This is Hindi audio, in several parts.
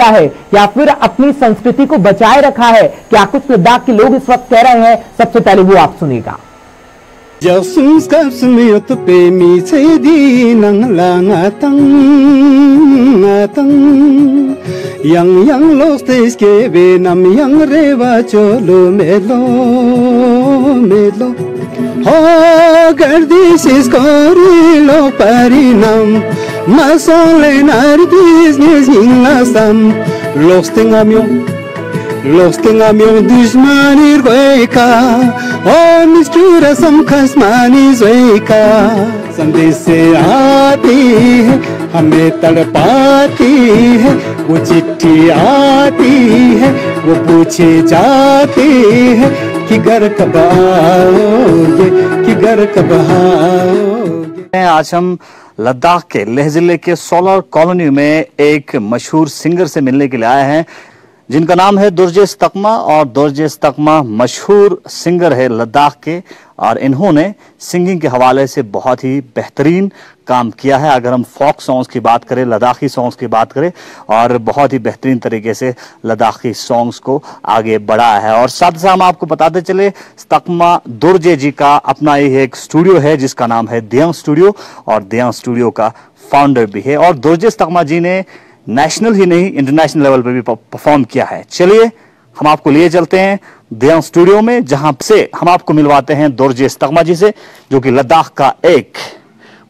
है या फिर अपनी संस्कृति को बचाए रखा है? क्या कुछ लद्दाख के लोग इस वक्त कह रहे हैं? सबसे पहले वो आप सुनिएगा। Yang los days que ven am yang reva cholo melo ho gardis is korilo parinam masole nardis nisam los tengamion dushmanir goika oh mistura sam khasmani zoika संदेश से आती है हमें तड़पाती है वो चिट्ठी आती है वो पूछे जाती है कि घर कब आओगे कि घर कब आओगे। आज हम लद्दाख के लेह जिले के सोलर कॉलोनी में एक मशहूर सिंगर से मिलने के लिए आए हैं जिनका नाम है दुर्जेश तकमा। और दुर्जेश तकमा मशहूर सिंगर है लद्दाख के और इन्होंने सिंगिंग के हवाले से बहुत ही बेहतरीन काम किया है। अगर हम फोक सॉन्ग्स की बात करें, लद्दाखी सॉन्ग्स की बात करें, और बहुत ही बेहतरीन तरीके से लद्दाखी सॉन्ग्स को आगे बढ़ाया है। और साथ साथ हम आपको बताते चले तकमा दुर्जे जी का अपना ही एक स्टूडियो है जिसका नाम है दियांग स्टूडियो और दियांग स्टूडियो का फाउंडर भी है। और दुर्जेश तकमा जी ने नेशनल ही नहीं इंटरनेशनल लेवल पे भी परफॉर्म किया है। चलिए हम आपको लिए चलते हैं दियांग स्टूडियो में जहां से हम आपको मिलवाते हैं दुर्जेश तकमा जी से जो कि लद्दाख का एक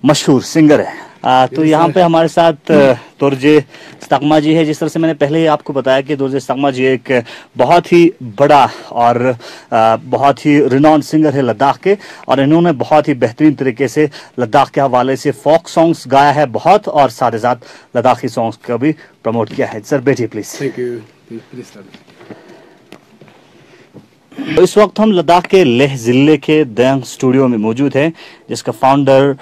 मशहूर सिंगर है। तो यहाँ पे हमारे साथ दुर्जेश तकमा जी है। जिस तरह से मैंने पहले ही आपको बताया कि दुर्जेश तकमा जी एक बहुत ही बड़ा और बहुत ही रिनॉन्ड सिंगर है लद्दाख के और इन्होंने बहुत ही बेहतरीन तरीके से लद्दाख के हवाले से फोक सॉन्ग्स गाया है बहुत और साथ ही साथ लद्दाखी सॉन्ग्स का भी प्रमोट किया है। सर बैठिए प्लीज। Thank you. तो इस वक्त हम लद्दाख के लेह जिले के दियांग स्टूडियो में मौजूद हैं जिसका फाउंडर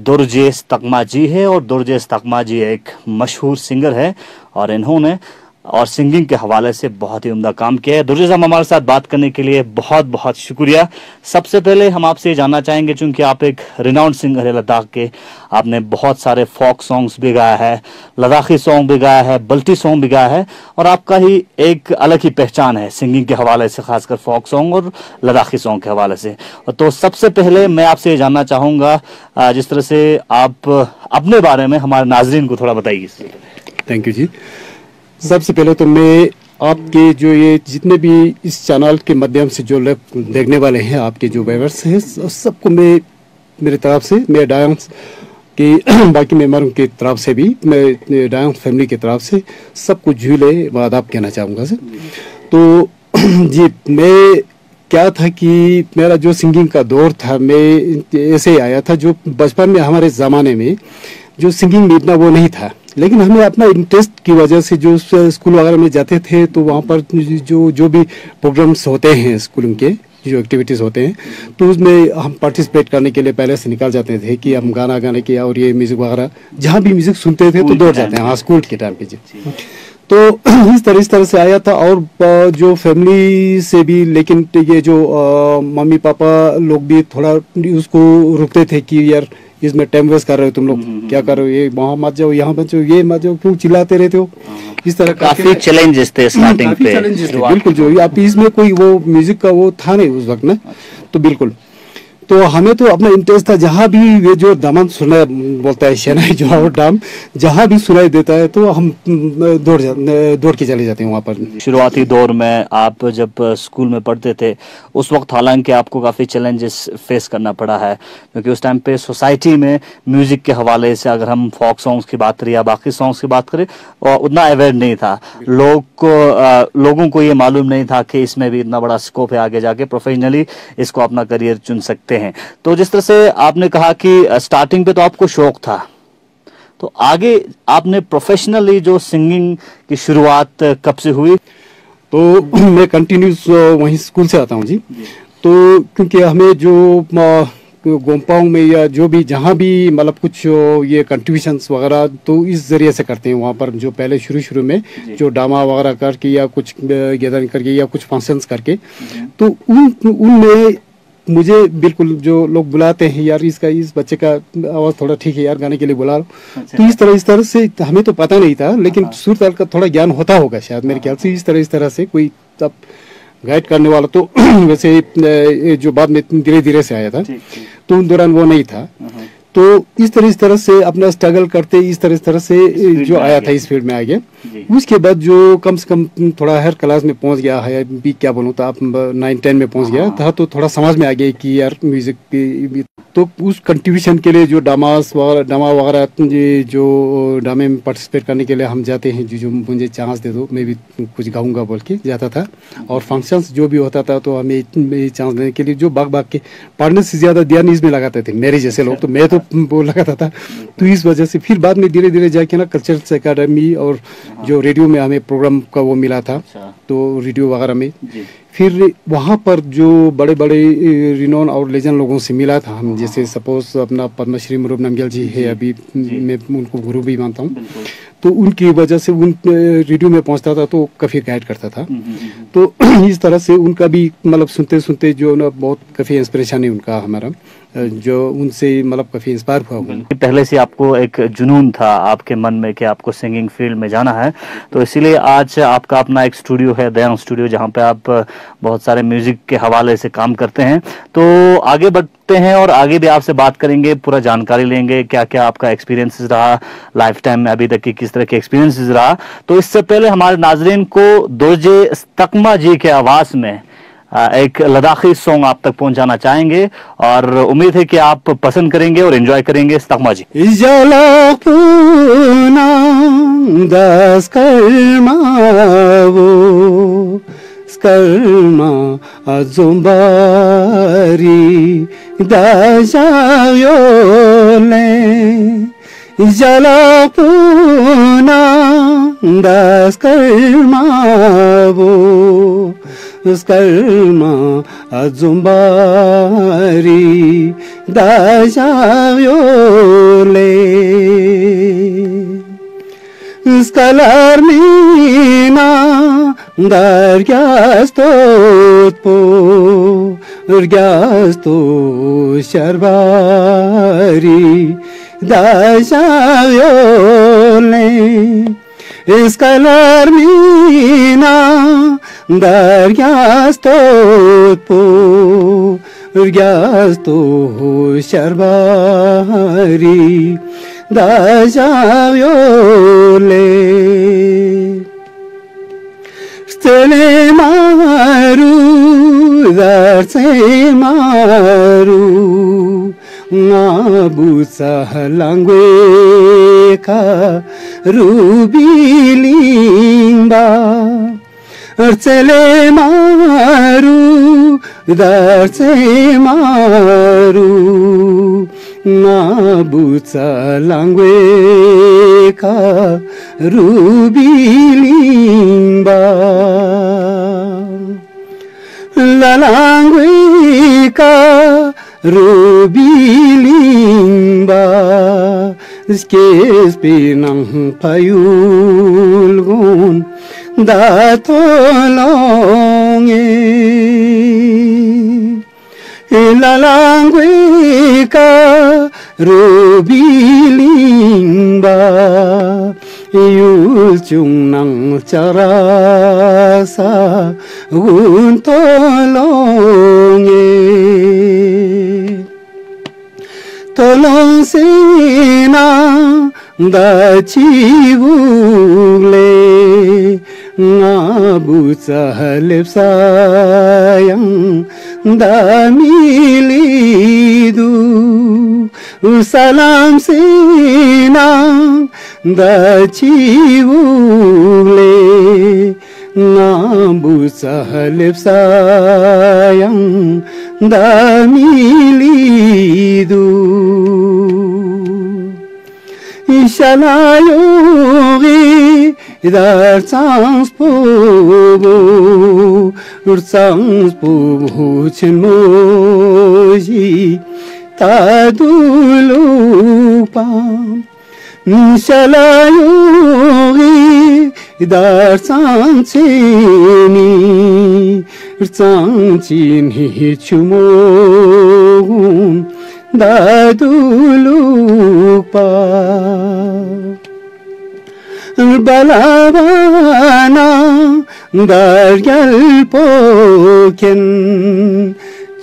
दुर्जेश तकमा जी है। और दुर्जेश तकमा जी एक मशहूर सिंगर है और इन्होंने और सिंगिंग के हवाले से बहुत ही उम्दा काम किया है। दुर्जेश साहब हमारे साथ बात करने के लिए बहुत बहुत शुक्रिया। सबसे पहले हम आपसे जानना चाहेंगे चूंकि आप एक रिनाउंड सिंगर है लद्दाख के, आपने बहुत सारे फोक सॉन्ग्स भी गाया है, लद्दाखी सॉन्ग भी गाया है, बल्टी सॉन्ग भी गाया है और आपका ही एक अलग ही पहचान है सिंगिंग के हवाले से, खासकर फोक सॉन्ग और लद्दाखी सॉन्ग के हवाले से। तो सबसे पहले मैं आपसे ये जानना चाहूँगा जिस तरह से आप अपने बारे में हमारे नाजरीन को थोड़ा बताइए। थैंक यू जी। सबसे पहले तो मैं आपके जो ये जितने भी इस चैनल के माध्यम से जो लोग देखने वाले हैं, आपके जो व्यूअर्स हैं, सबको मैं मेरी तरफ से, मैं दियांग के बाकी मेंबरों की तरफ से भी, मैं दियांग फैमिली की तरफ से सबको झूले आदाब कहना चाहूँगा सर। तो जी मैं क्या था कि मेरा जो सिंगिंग का दौर था, मैं ऐसे ही आया था जो बचपन में हमारे ज़माने में जो सिंगिंग में इतना वो नहीं था, लेकिन हमें अपना इंटरेस्ट की वजह से जो स्कूल वगैरह में जाते थे तो वहाँ पर जो भी प्रोग्राम्स होते हैं स्कूल के जो एक्टिविटीज़ होते हैं तो उसमें हम पार्टिसिपेट करने के लिए पहले से निकल जाते थे कि हम गाना गाने की और ये म्यूज़िक वगैरह जहाँ भी म्यूज़िक सुनते थे तो दौड़ जाते हैं। हाँ, स्कूल के टाइम पे जी। तो इस तरह से आया था और जो फैमिली से भी, लेकिन ये जो मम्मी पापा लोग भी थोड़ा उसको रुकते थे कि यार इसमें टाइम वेस्ट कर रहे हो तुम लोग, क्या कर रहे हो, ये वहाँ मत जाओ, यहाँ मत जाओ, ये मत जाओ, क्यों चिल्लाते रहते हो। इस तरह काफी चैलेंजेस थे स्टार्टिंग पे। बिल्कुल, जो आप इसमें कोई वो म्यूजिक का वो था नहीं उस वक्त ना, तो बिल्कुल। तो हमें तो अपना इंटरेस्ट था, जहाँ भी ये जो दामन सुना बोलता है शहनाई जो और डाम जहाँ भी सुनाई देता है तो हम दौड़ के चले जाते हैं वहाँ पर। शुरुआती दौर में आप जब स्कूल में पढ़ते थे उस वक्त हालांकि आपको काफ़ी चैलेंजेस फेस करना पड़ा है क्योंकि उस टाइम पे सोसाइटी में म्यूज़िक के हवाले से अगर हम फोक सॉन्ग्स की बात करें या बाकी सॉन्ग्स की बात करें उतना अवेयर नहीं था। लोगों को ये मालूम नहीं था कि इसमें भी इतना बड़ा स्कोप है, आगे जाके प्रोफेशनली इसको अपना करियर चुन सकते हैं। तो जिस तरह से आपने कहा कि स्टार्टिंग पे तो आपको शौक था, तो आगे आपने प्रोफेशनली जो सिंगिंग की शुरुआत कब से हुई? तो मैं कंटिन्यूस वहीं स्कूल से आता हूँ जी। तो क्योंकि हमें जो गोम्पांग में या जो भी जहाँ भी मतलब कुछ ये कंट्रीब्यूशंस वगैरह तो इस जरिए से करते हैं वहाँ पर, जो पहले शुरू में जो ड्रामा वगैरह करके या कुछ गैदरिंग करके या कुछ फंक्शंस करके, तो उनमें मुझे बिल्कुल जो लोग बुलाते हैं यार इस बच्चे का आवाज़ थोड़ा ठीक है यार गाने के लिए बुला लो। अच्छा। तो इस तरह से हमें तो पता नहीं था, लेकिन सुर ताल का थोड़ा ज्ञान होता होगा शायद मेरे ख्याल से। इस तरह से कोई तब गाइड करने वाला तो वैसे जो बाद में धीरे धीरे से आया था, तो उन दौरान वो नहीं था। तो इस तरह से अपना स्ट्रगल करते इस तरह से जो आया था इस फील्ड में आ गया। उसके बाद जो कम से कम थोड़ा हर क्लास में पहुंच गया है, भी क्या बोलूँ, तो आप 9-10 में पहुंच गया था, तो थोड़ा समझ में आ गया कि यार म्यूजिक की तो उस कंट्रीब्यूशन के लिए जो डामा वगैरह जो ड्रामे में पार्टिसिपेट करने के लिए हम जाते हैं, जो मुझे चांस दे दो मैं भी कुछ गाऊंगा बोल के जाता था। और फंक्शंस जो भी होता था तो हमें चांस देने के लिए जो बाग के पढ़ने से ज़्यादा ध्यान इसमें लगाते थे मेरे जैसे लोग, तो मैं तो वो लगाता था। तो इस वजह से फिर बाद में धीरे धीरे जाके ना कल्चरल अकेडमी और जो रेडियो में हमें प्रोग्राम का वो मिला था, तो रेडियो वगैरह में फिर वहाँ पर जो बड़े बड़े रिनोन और लेजेंड लोगों से मिला था हम, जैसे सपोज अपना पद्मश्री मुरुब नमग्याल जी है, अभी मैं उनको गुरु भी मानता हूँ। तो उनकी वजह से उन रेडियो में पहुंचता था तो काफ़ी गाइड करता था। तो इस तरह से उनका भी मतलब सुनते सुनते जो ना बहुत काफ़ी इंस्पिरेशन है उनका हमारा, जो उनसे मतलब काफ़ी इंस्पायर हुआ। पहले से आपको एक जुनून था आपके मन में कि आपको सिंगिंग फील्ड में जाना है, तो इसीलिए आज आपका अपना एक स्टूडियो है, दयांग स्टूडियो, जहाँ पे आप बहुत सारे म्यूजिक के हवाले से काम करते हैं। तो आगे बढ़ते हैं और आगे भी आपसे बात करेंगे, पूरा जानकारी लेंगे क्या क्या आपका एक्सपीरियंसेस रहा लाइफ टाइम में, अभी तक की किस तरह के एक्सपीरियंसेस रहा। तो इससे पहले हमारे नाजरीन को दोरजे तकमा जी के आवाज में एक लद्दाखी सॉन्ग आप तक पहुंचाना चाहेंगे और उम्मीद है कि आप पसंद करेंगे और एंजॉय करेंगे। तकमा जी। Skalma azumbari dajayole jalapuna daskalma skalma azumbari dajayole skalarmina Dargasto sharbari dajayole escalarmina dargasto sharbari dajayole Stele maru, darse maru, ngabusa langwe ka rubilimba. Stele maru, darse maru, ngabusa langwe ka rubilimba. La languica rubilimba skes pinang payulgun datolonge la languica rubilimba yulchung nang charasa untolonge tolong sina da chibule ngabuca lepsayang da milidu salam sina da chibule ngabuca lepsayang da milidu Ishalayogi dar transpobo chenmoji tadulupam Shalayuri dar sanchini sanchini chumum dadulupa balabana dargal poken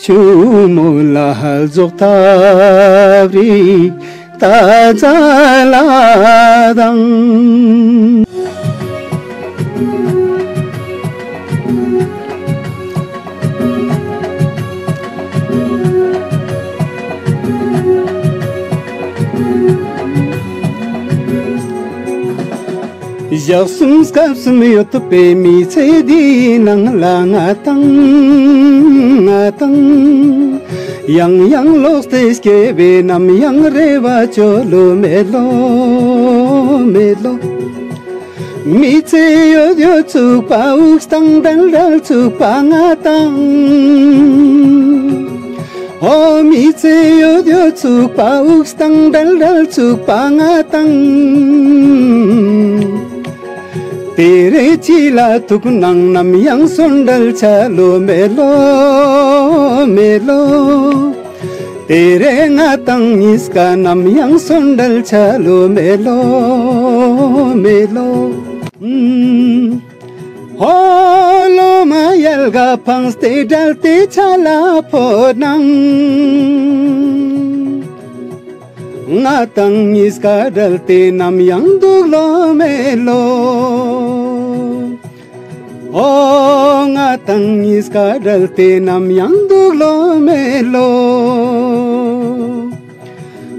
chumulahal zoktavri tajaladang Jarsum skapsum yotope mi cedi nang langatang atang yang los teskebe nam yang reva cholo melo mi ce yo chu pau stang dal chu pangatang oh mi ce yo chu pau stang dal chu pangatang तेरे चिला तुक नंग नम yang सुंडल चलो मेलो मेलो तेरे ngatang इसका नम yang सुंडल चलो मेलो मेलो होलो मायल गा पंग ते डलते चला पोनंग ngatang iska dalte nam yang duglo melo oh ngatang iska dalte nam yang duglo melo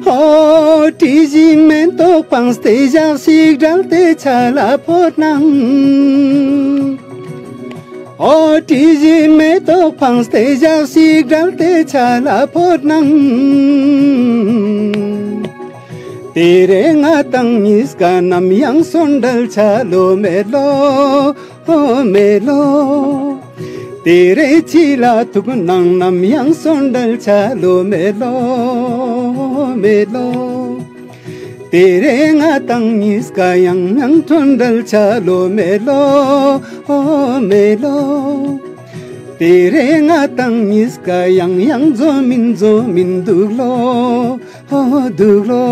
oh tiji mento pangste jasik dalte chala potnang oh tiji mento pangste jasik dalte chala potnang तेरे ngatang इसका नाम yang sondal chalo melo oh melo तेरे चिला तुक नंग नाम yang sondal chalo melo melo तेरे ngatang इसका yang sondal chalo melo oh melo तेरे ngatang इसका yang zo min duglo oh duglo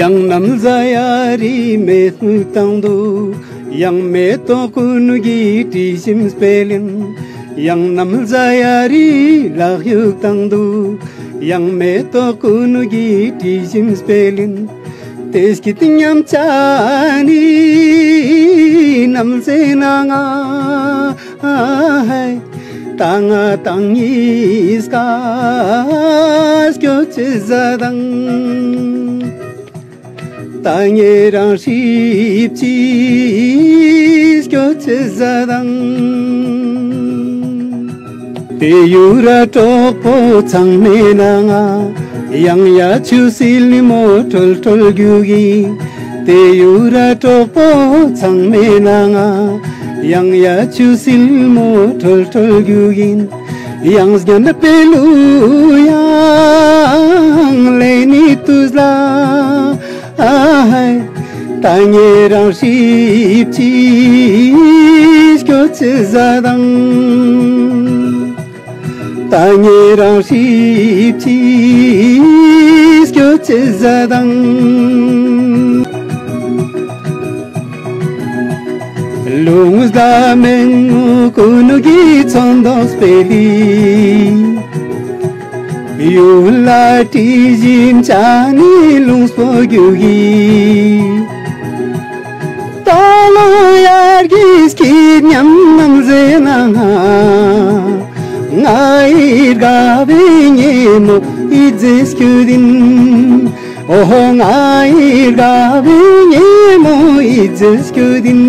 yang nam zayari me tangdu yang me to kunugi ti sim spelin yang nam zayari la yuk tangdu yang me to kunugi ti sim spelin tes kitinyam chani nam senanga hai tanga tangis kas kyo chizadang 땅에랑 십지 곁에사당 대유라 쪽보 장매낭아 양야 주실리 모털털 규기 대유라 쪽보 장매낭아 양야 주실 모털털 규긴 양스견 펠루양 레니 투즈라 ai tangerang shipchi skyochizadang tangerang shipchi skyochizadang lungus da mengu kunugi chondos peli Yula tijim chani lungs pogyugi Talo yargis kinyam namzenanga Ngair gavinyemo idzeskudin Oh ngair gavinyemo idzeskudin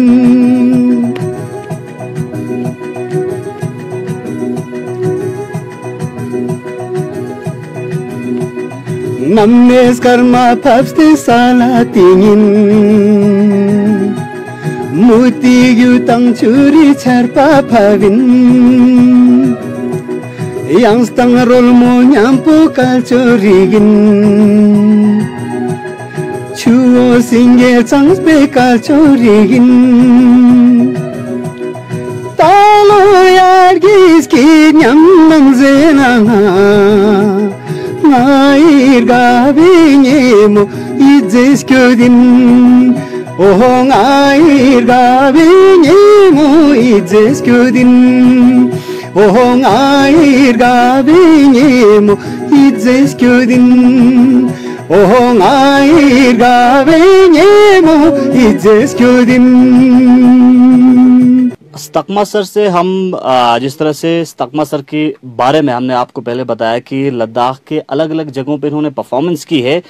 namnes karma papste salatingin muti yutang churi charpa pavin yang stang rol mo nyampu kalchurigin chuo singe changs pe kalchurigin talo yar gis ki nyam nang zena ngair gabinyemo idzes kyodin oh ngair gabinyemo idzes kyodin oh ngair gabinyemo idzes kyodin oh ngair gabinyemo idzes kyodin। स्तकमा सर से हम जिस तरह से स्तकमा सर के बारे में हमने आपको पहले बताया कि लद्दाख के अलग अलग जगहों पे इन्होंने परफॉर्मेंस की है,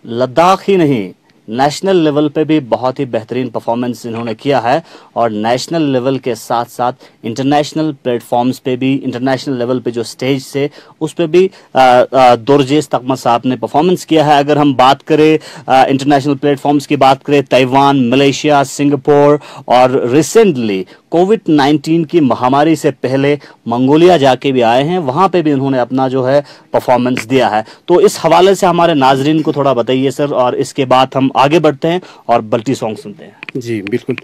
लद्दाख ही नहीं नेशनल लेवल पे भी बहुत ही बेहतरीन परफॉर्मेंस इन्होंने किया है और नेशनल लेवल के साथ साथ इंटरनेशनल प्लेटफॉर्म्स पे भी, इंटरनेशनल लेवल पे जो स्टेज से उस पे भी दोरजे स्तकमा साहब ने परफॉर्मेंस किया है। अगर हम बात करें इंटरनेशनल प्लेटफॉर्म्स की बात करें, ताइवान, मलेशिया, सिंगापुर और रिसेंटली कोविड-19 की महामारी से पहले मंगोलिया जाके भी आए हैं, वहां पे भी उन्होंने अपना जो है परफॉर्मेंस दिया है। तो इस हवाले से हमारे नाजरीन को थोड़ा बताइए सर, और इसके बाद हम आगे बढ़ते हैं और बल्टी सॉन्ग सुनते हैं। जी बिल्कुल।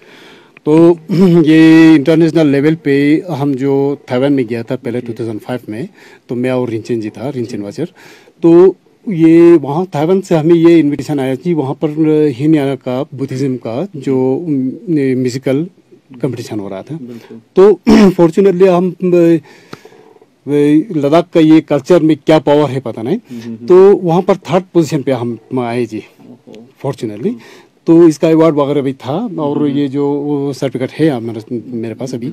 तो ये इंटरनेशनल लेवल पे हम जो ताइवान में गया था पहले 2005 में, तो मैं और रिंचन जी था, रिंचन वाचर। तो ये वहाँ ताइवान से हमें ये इनविटेशन आया कि वहाँ पर हीनयाना का बुद्धिज्म का जो म्यूजिकल कंपटीशन हो रहा था। तो फॉर्चुनेटली हम लद्दाख का ये कल्चर में क्या पावर है पता नहीं, तो वहाँ पर 3rd पोजीशन पे हम आए जी फॉर्चुनेटली। तो इसका अवार्ड वगैरह भी था और ये जो सर्टिफिकेट है मेरे पास अभी।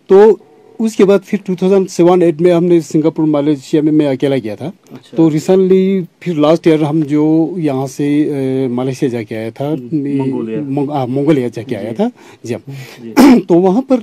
तो उसके बाद फिर 2007-8 में हमने सिंगापुर, मलेशिया में मैं अकेला गया था। अच्छा। तो रिसेंटली फिर लास्ट ईयर हम जो यहाँ से मलेशिया जाके आया था, मंगोलिया जाके आया था जी। तो वहाँ पर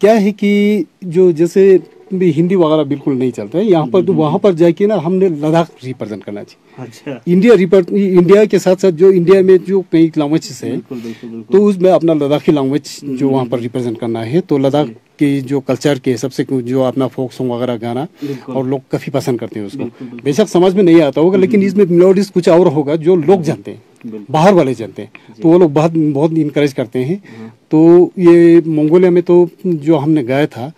क्या है कि जो जैसे हिंदी वगैरह बिल्कुल नहीं चलता है यहाँ पर, तो वहाँ पर जाके ना हमने लद्दाख रिप्रेजेंट करना चाहिए। अच्छा। इंडिया के साथ साथ जो इंडिया में जो कई लैंग्वेजेस है, तो उसमें अपना लद्दाखी लैंग्वेज जो वहाँ पर रिप्रेजेंट करना है। तो लद्दाख की जो कल्चर के सबसे जो अपना फोक सॉन्ग वगैरह गाना, और लोग काफी पसंद करते हैं उसको। बेशक समझ में नहीं आता होगा, लेकिन इसमें मेलोडीज कुछ और होगा जो लोग जानते हैं, बाहर वाले जानते हैं, तो वो लोग बहुत इनकरेज करते हैं। तो ये मंगोलिया में तो जो हमने गाया था,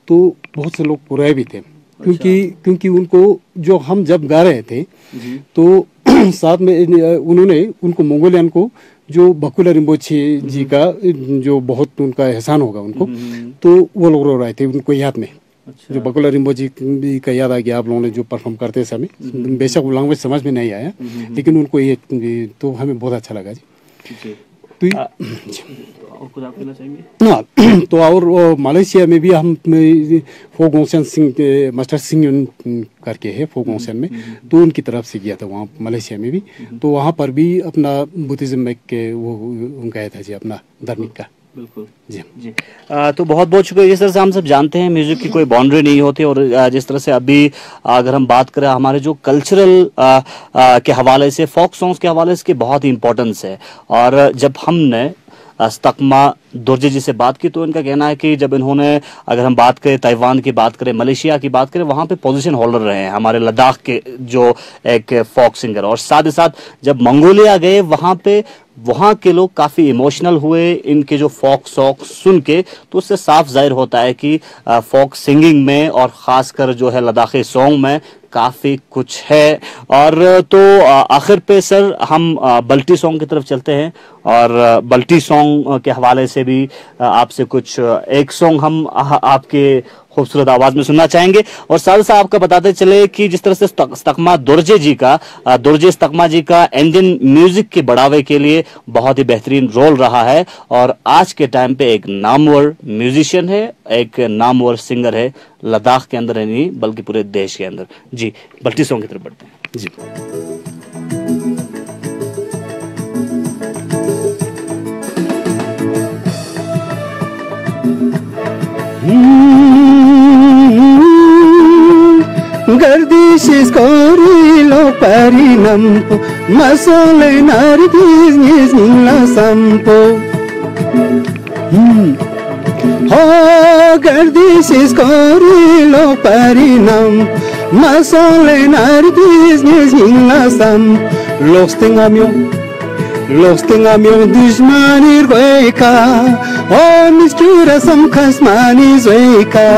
तो बहुत से लोग पुराए भी थे, क्योंकि उनको जो हम जब गा रहे थे, तो साथ में उन्होंने उनको मंगोलियन को जो बकुला रिम्पोछे जी का जो बहुत उनका एहसान होगा उनको, तो वो लोग रो रहे थे उनको याद में। अच्छा। जो बकुला रिम्पोछे जी का याद आ गया आप लोगों ने जो परफॉर्म करते समय। बेशक वो लैंग्वेज समझ में नहीं आया, लेकिन उनको ये तो हमें बहुत अच्छा लगा जी। तो और कुछ आप कहना चाहेंगे? हाँ, तो और मलेशिया में भी हम फोक ऑक्शन सिंह मास्टर सिंह करके है फोक ऑक्शन में, तो उनकी तरफ से किया था वहाँ मलेशिया में भी। तो वहाँ पर भी अपना बुद्धिज्म के वो उनका था जी, अपना धार्मिक का। बिल्कुल जी जी। तो बहुत बहुत शुक्रिया। जिस तरह से हम सब जानते हैं म्यूजिक की कोई बाउंड्री नहीं होती, और जिस तरह से अभी अगर हम बात करें हमारे जो कल्चरल के हवाले से, फोक सॉन्ग्स के हवाले से इसकी बहुत ही इंपॉर्टेंस है। और जब हमने स्तकमा दोरजे जी से बात की, तो इनका कहना है कि जब इन्होंने, अगर हम बात करें ताइवान की बात करें, मलेशिया की बात करें, वहाँ पे पोजीशन होल्डर रहे हैं हमारे लद्दाख के जो एक फोक सिंगर। और साथ ही साथ जब मंगोलिया गए, वहाँ के लोग काफ़ी इमोशनल हुए इनके जो फोक सॉन्ग सुन के। तो उससे साफ जाहिर होता है कि फोक सिंगिंग में और ख़ासकर जो है लद्दाखी सॉन्ग में काफ़ी कुछ है। और तो आखिर पे सर हम बल्टी सॉन्ग की तरफ चलते हैं, और बल्टी सॉन्ग के हवाले से भी आपसे कुछ एक सॉन्ग हम आपके खूबसूरत आवाज में सुनना चाहेंगे। और साथ साथ आपका बताते चले कि जिस तरह से स्तकमा दोरजे स्तकमा जी का इंडियन म्यूजिक के बढ़ावे के लिए बहुत ही बेहतरीन रोल रहा है, और आज के टाइम पे एक नामवर म्यूजिशियन है, एक नामवर सिंगर है लद्दाख के अंदर नहीं बल्कि पूरे देश के अंदर जी। बल्टी सॉन्ग की तरफ बढ़ते हैं जी। घर Gardishis korilo parinampo Masole nargis nizla sampo Oh, gardishis korilo parinampo Masole nargis nizla sampo Los tengamion dushmanir goeka Oh, miskura sam kasmani zoeka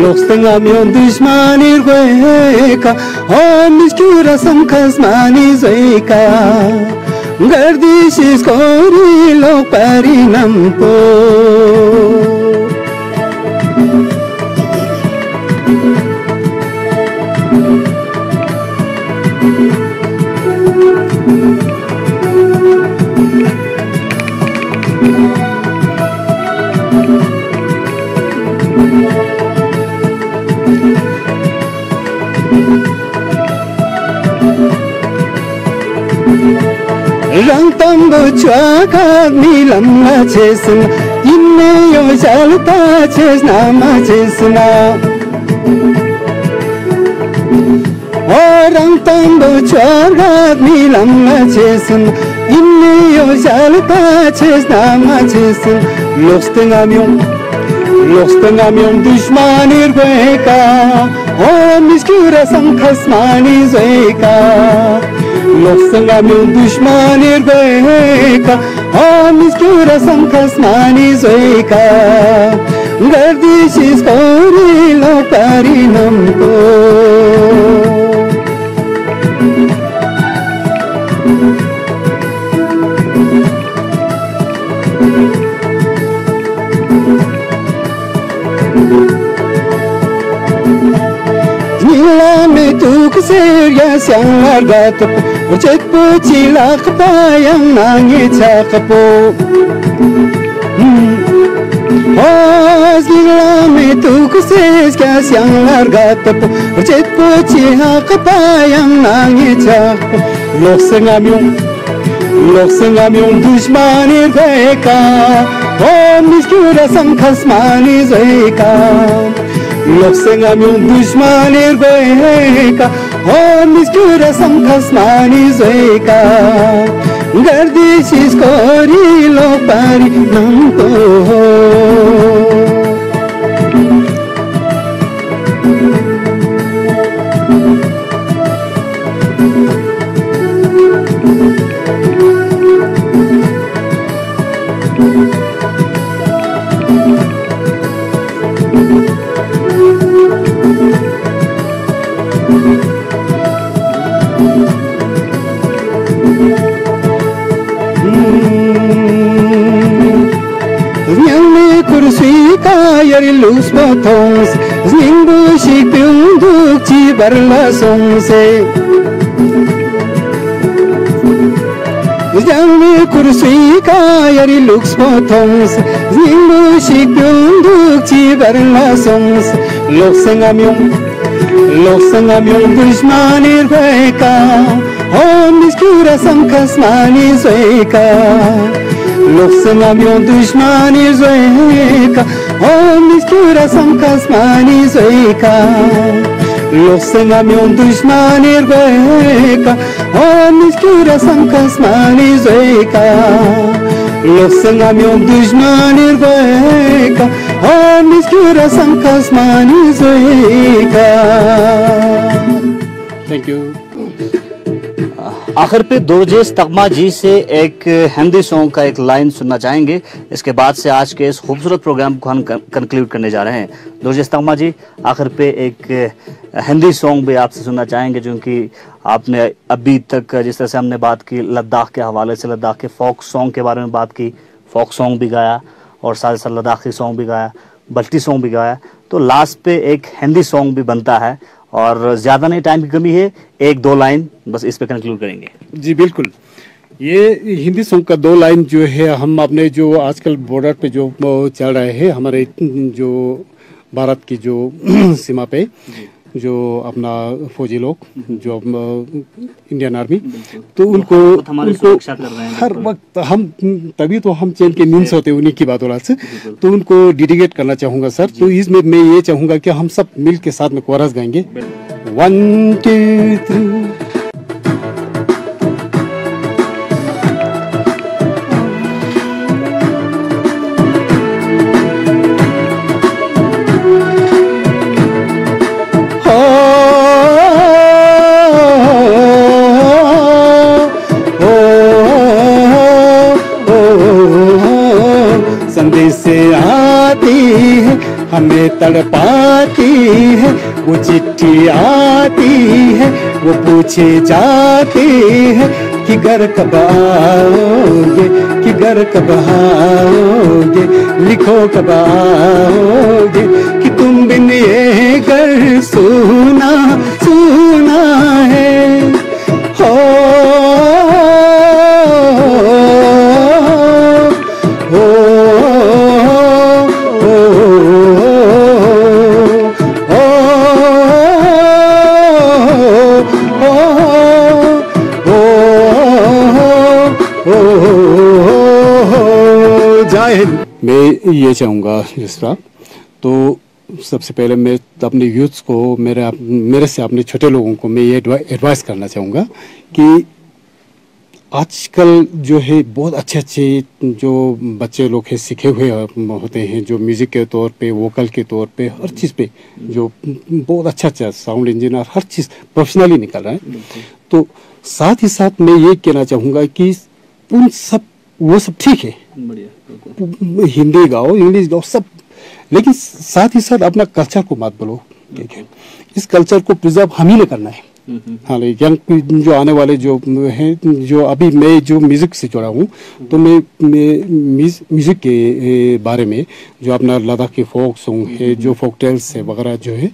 Los tengamion dushmanir goeka Oh, miskura sam kasmani zoeka Gardishis korilo parinampo Rantambo chuaka milam la chesna Inne yo jalta chesna ma chesna Oh rantambo chuaka milam la chesna Inne yo jalta chesna ma chesna Los tengamion dushmanir goeka Oh miskura sam khasmani zoeka Los tengamion dushmanir goeka Oh miskura sam khasmani zoeka Gardishis korilo parinampo Nilame tuk serya siang largatapo Ucetpo cilak bayang nangi cakapo Nilame tuk serya siang largatapo Ucetpo cilak bayang nangi cakapo Los tengamion dushmanir goeka Oh miskura sam khasmani zoeka Los tengamion dushmanir goeka Oh miskura sam khasmani zoeka Gardishis korilo parinampo Yari luz botons Zingbu shik pyunduk chi barla songse Zangmi kursui ka yari luz botons Zingbu shik pyunduk chi barla songse Los tengamion dushmanir goeka Oh miskura sam khasmani zoeka Los tengamion dushmanir zoeka Oh miskura sam khasmani zoeka Los tengamion dushmanir goeka Oh miskura sam khasmani zoeka Los tengamion dushmanir goeka Oh miskura sam khasmani zoeka Thank you. आखिर पे दुर्जेश तकमा जी से एक हिंदी सॉन्ग का एक लाइन सुनना चाहेंगे। इसके बाद से आज के इस खूबसूरत प्रोग्राम को हम कंक्लूड करने जा रहे हैं। दुर्जेश तकमा जी, आखिर पे एक हिंदी सॉन्ग भी आपसे सुनना चाहेंगे, जो कि आपने अभी तक जिस तरह से हमने बात की लद्दाख के हवाले से, लद्दाख के फोक सॉन्ग के बारे में बात की, फोक सॉन्ग भी गाया और साथ साथ लद्दाखी सॉन्ग भी गाया, बल्टी सॉन्ग भी गाया, तो लास्ट पे एक हिंदी सॉन्ग भी बनता है और ज़्यादा नहीं, टाइम की कमी है, 1-2 लाइन बस इस पे कंक्लूड करेंगे। जी बिल्कुल, ये हिंदी सॉन्ग का 2 लाइन जो है, हम अपने जो आजकल बॉर्डर पे जो चल रहे हैं, हमारे जो भारत की जो सीमा पे जो अपना फौजी लोग, जो इंडियन आर्मी, तो उनको सुरक्षा कर रहे हैं हर वक्त, हम तभी तो हम चैन के नींद सोते उन्हीं की बातों से, तो उनको डेडिकेट करना चाहूँगा सर। तो इसमें मैं ये चाहूँगा कि हम सब मिल के साथ में कोरस गाएंगे। 1 2 3 से आती है हमें तड़पाती है, वो चिट्ठी आती है वो पूछे जाती है कि घर कब आओगे, कि घर कब आओगे, लिखो कब आओगे, कि तुम बिन ये घर सुना सुना है। हो मैं ये चाहूँगा जिस तरह, तो सबसे पहले मैं अपने यूथ्स को, मेरे से अपने छोटे लोगों को मैं ये एडवाइस करना चाहूँगा कि आजकल जो है बहुत अच्छे अच्छे जो बच्चे लोग हैं सीखे हुए होते हैं, जो म्यूज़िक के तौर पे, वोकल के तौर पे, हर चीज़ पे जो बहुत अच्छा साउंड इंजीनियर हर चीज़ प्रोफेशनली निकल रहा है। तो साथ ही साथ मैं ये कहना चाहूँगा कि उन सब वो सब ठीक है, हिंदी गाओ, इंग्लिश गाओ, सब, लेकिन साथ ही साथ अपना कल्चर को मत बोलो, ठीक है। इस कल्चर को प्रिजर्व हम ही ने करना है। हाँ, यंग जो आने वाले जो हैं, जो अभी मैं जो म्यूजिक से जुड़ा हूँ, तो मैं म्यूजिक के बारे में जो अपना लद्दाख के फोक सॉन्ग है, जो फोक टेल्स है वगैरह जो है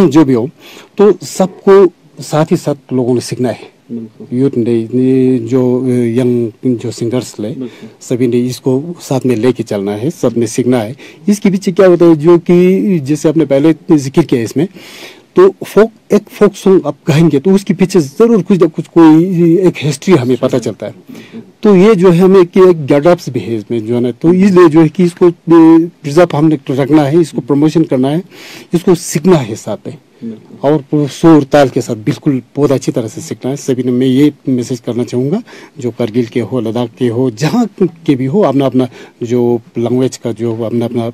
जो भी हो, तो सबको साथ ही साथ लोगों ने सीखना है। यूथ ने, जो यंग जो सिंगर्स ले, सभी ने इसको साथ में लेके चलना है, सब ने सीखना है। इसके पीछे क्या होता है, जो कि जैसे आपने पहले जिक्र किया इसमें, तो एक फोक सॉन्ग आप गाएंगे तो उसके पीछे जरूर कुछ ना कुछ कोई एक हिस्ट्री हमें पता चलता है। तो ये जो है हमें कि एक गैडअप्स भी है इसमें जो है ना, तो इसलिए जो है कि इसको प्रिजर्व हमने रखना है, इसको प्रमोशन करना है, इसको सीखना है साथ में, और सुर ताल के साथ बिल्कुल बहुत अच्छी तरह से सीखना है। सभी ने मैं ये मैसेज करना चाहूँगा, जो करगिल के हो, लद्दाख के हो, जहाँ के भी हो, अपना अपना जो लैंग्वेज का जो अपना अपना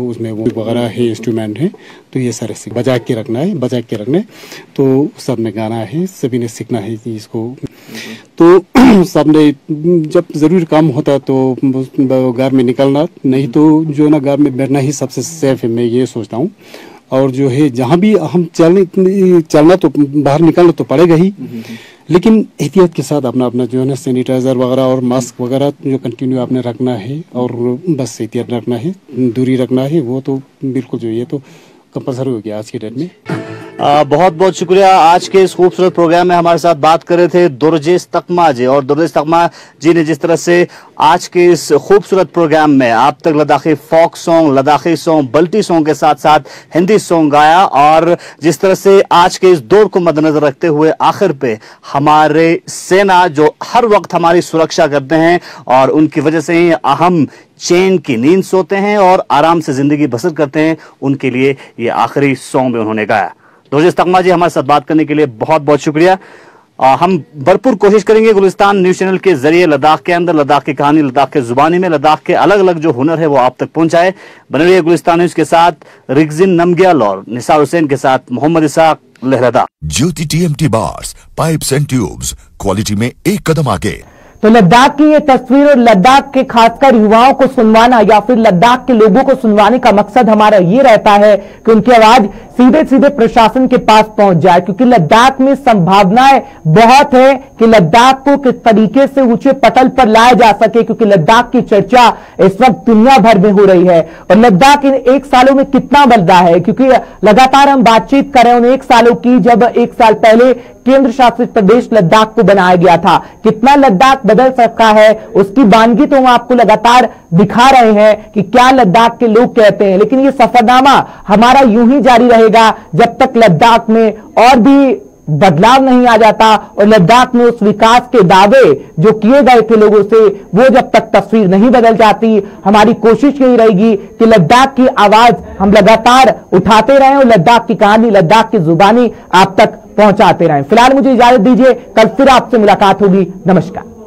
उसमें वो वगैरह है, इंस्ट्रूमेंट है, तो ये सारे बजा के रखना है, बजा के रखना है। तो सब ने गाना है, सभी ने सीखना है इसको। तो सब ने जब ज़रूरी काम होता तो घर में निकलना, नहीं तो जो ना घर में बैठना ही सबसे सेफ है, मैं ये सोचता हूँ। और जो है जहाँ भी हम चलना तो बाहर निकलना तो पड़ेगा ही, लेकिन एहतियात के साथ अपना अपना जो है ना सैनिटाइजर वगैरह और मास्क वगैरह जो कंटिन्यू आपने रखना है, और बस एहतियात रखना है, दूरी रखना है, वो तो बिल्कुल जो ये तो कंपलसरी हो गया आज के डेट में। बहुत बहुत शुक्रिया। आज के इस खूबसूरत प्रोग्राम में हमारे साथ बात कर रहे थे दुर्जेश तकमा जी, और दुर्जेश तकमा जी ने जिस तरह से आज के इस खूबसूरत प्रोग्राम में आप तक Ladakhi folk song, Ladakhi song, Balti song के साथ साथ हिंदी सॉन्ग गाया, और जिस तरह से आज के इस दौर को मद्देनजर रखते हुए आखिर पे हमारे सेना जो हर वक्त हमारी सुरक्षा करते हैं, और उनकी वजह से ही हम चैन की नींद सोते हैं और आराम से जिंदगी बसर करते हैं, उनके लिए ये आखिरी सॉन्ग भी उन्होंने गाया। दुर्जेश तकमा जी, हमारे साथ बात करने के लिए बहुत बहुत शुक्रिया। हम भरपूर कोशिश करेंगे गुलिस्तान न्यूज़ चैनल के जरिए लद्दाख के अंदर, लद्दाख की कहानी, लद्दाख के जुबानी में, लद्दाख के अलग अलग जो हुनर है वो आप तक पहुंचाए। बने रहिए गुलिस्तान न्यूज़ के साथ। रिगजिन नमग्याल और निसार हुसैन के साथ मोहम्मद इसाक, लहरादा। Jyoti TMT bars, pipes and tubes, quality में एक कदम आगे। तो लद्दाख की ये तस्वीर और लद्दाख के खासकर युवाओं को सुनवाना या फिर लद्दाख के लोगों को सुनवाने का मकसद हमारा ये रहता है कि उनकी आवाज सीधे सीधे प्रशासन के पास पहुंच जाए, क्योंकि लद्दाख में संभावनाएं बहुत है कि लद्दाख को किस तरीके से ऊंचे पटल पर लाया जा सके, क्योंकि लद्दाख की चर्चा इस वक्त दुनिया भर में हो रही है। और लद्दाख इन 1 सालों में कितना बदला है, क्योंकि लगातार हम बातचीत कर रहे हैं उन 1 सालों की, जब 1 साल पहले केंद्र शासित प्रदेश लद्दाख को बनाया गया था। कितना लद्दाख बदल सकता है उसकी बानगी तो हम आपको लगातार दिखा रहे हैं कि क्या लद्दाख के लोग कहते हैं, लेकिन ये सफरनामा हमारा यूं ही जारी रहेगा जब तक लद्दाख में और भी बदलाव नहीं आ जाता और लद्दाख में उस विकास के दावे जो किए गए थे लोगों से, वो जब तक तस्वीर नहीं बदल जाती, हमारी कोशिश यही रहेगी कि लद्दाख की आवाज हम लगातार उठाते रहें और लद्दाख की कहानी, लद्दाख की जुबानी आप तक पहुंचाते रहें। फिलहाल मुझे इजाजत दीजिए, कल फिर आपसे मुलाकात होगी। नमस्कार।